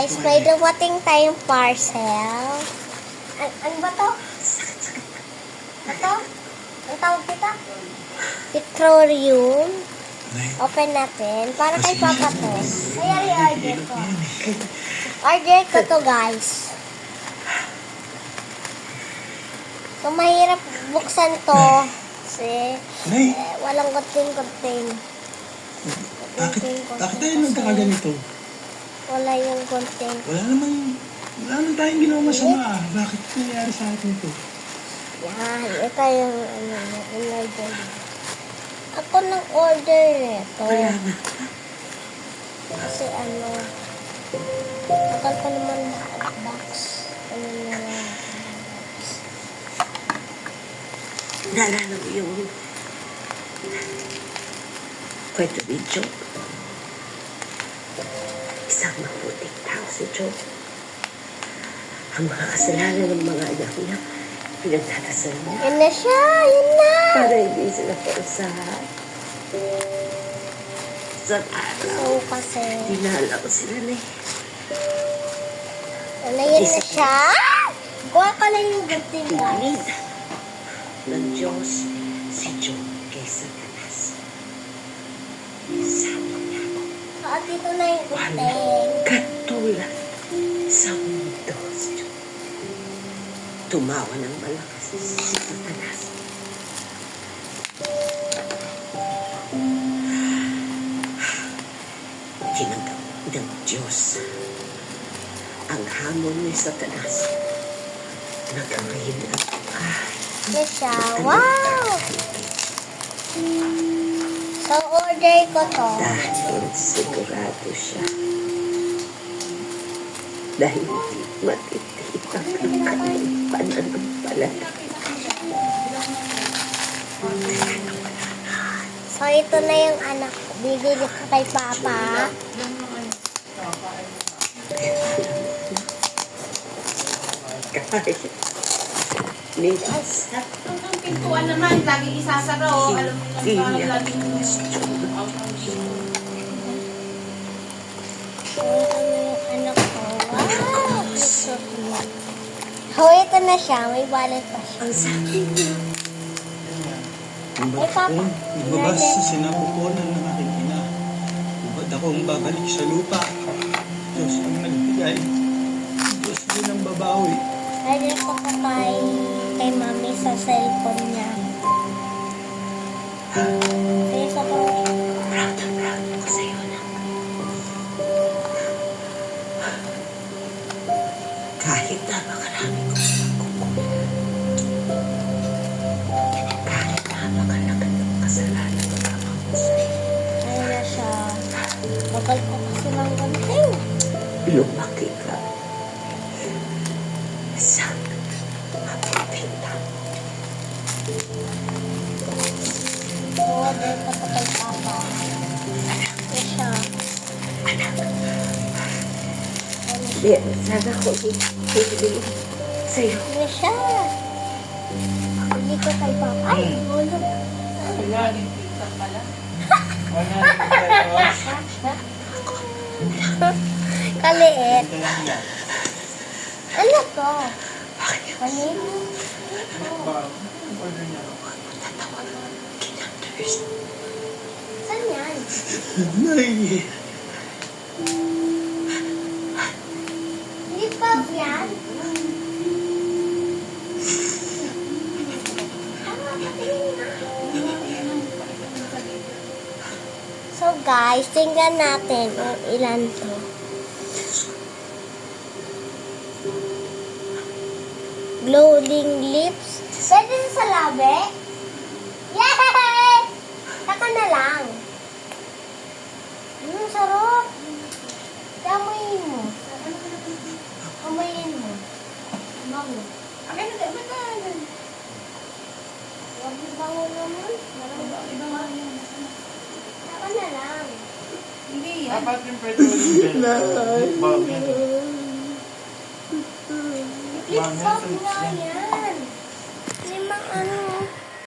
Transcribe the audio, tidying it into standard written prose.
guys, may dumating tayong parcel. Ano ba to? Ito? Ang tawag kita? Petroleum. Open natin. Para kay Papa to. Kaya i-order ko. Order ko to guys. So, mahirap buksan to. Kasi walang contain. Bakit tayo nagkakaganito? Wala yung content. Wala naman tayong ginawa masama. Bakit nangyari sa atin ito? Yan, ito yung in-order. Ako nang order nito. Kasi tagal pa naman box. Naalala mo yung kwento ni Job. Isang mabuting tao si Job. Ang mga kasalanan ng mga anak niya, pinagdadasal niya. Yan na siya! Yan na! Para hindi sila pausahan. Sa araw, So, kasi... dinala ko sila na Yan na siya! Kuha ka lang yung gantin guys. pinilid ng Diyos si Job kay Satanas. Sabi niya, At dito na yung walang gantin. katulad sa mundo si Job. Tumawa ng malakas si Satanas. Tinanggap ng Diyos ang hamon ni Satanas. Nagkaroon ng Yan siya. Wow! So, order ko to. dahil sigurado siya. Dahil hindi matitipak ang kanyang pananampalataya. So, ito na yung anak ko. Bibili ko kay Papa. Kahit minsan, Ang pintuan naman, laging isasara o alam mo hindi lang niya laging gusto. So, ito na yung anak ko. Wow! So cute. Oh, ito na siya. May wallet pa siya. Ang sabi niya, Eh, Papa. Ibabas sa sinapupunan ng aking ina. Ba't akong babalik sa lupa? Diyos ang nagbigay. Diyos din ang babawi. Order ko to kay Mami sa cellphone niya. Kaya sa ko. proud na proud ako sa'yo na. Kahit napakarami ko kahit napakalaki ng kasalanan ng ama ko sa'yo, Ayun na siya. Bagal ko kasi ng ganting. lumaki ka sa mabuting tao. So, order ko to kay Papa. Ayun siya. Meron sana ako ibigay sa'yo. Ayun siya. Bili ko kay Papa. Ay, hulog. Kaliit. Ano to? Panin? Kinanders. Saan yan? Nay! Hindi pa yan? So guys, tingnan natin kung ilan to. Glowing lips. Pwede sa labi? Yay! Saka na lang. Sarap. Kamuyin mo. Kamuyin mo. Bango. Akin na, dapat na. Huwag mo bango naman. Saka na lang. Hindi yan. Dapat yung petroleum gel. Bagay. Flip-flop nga yan.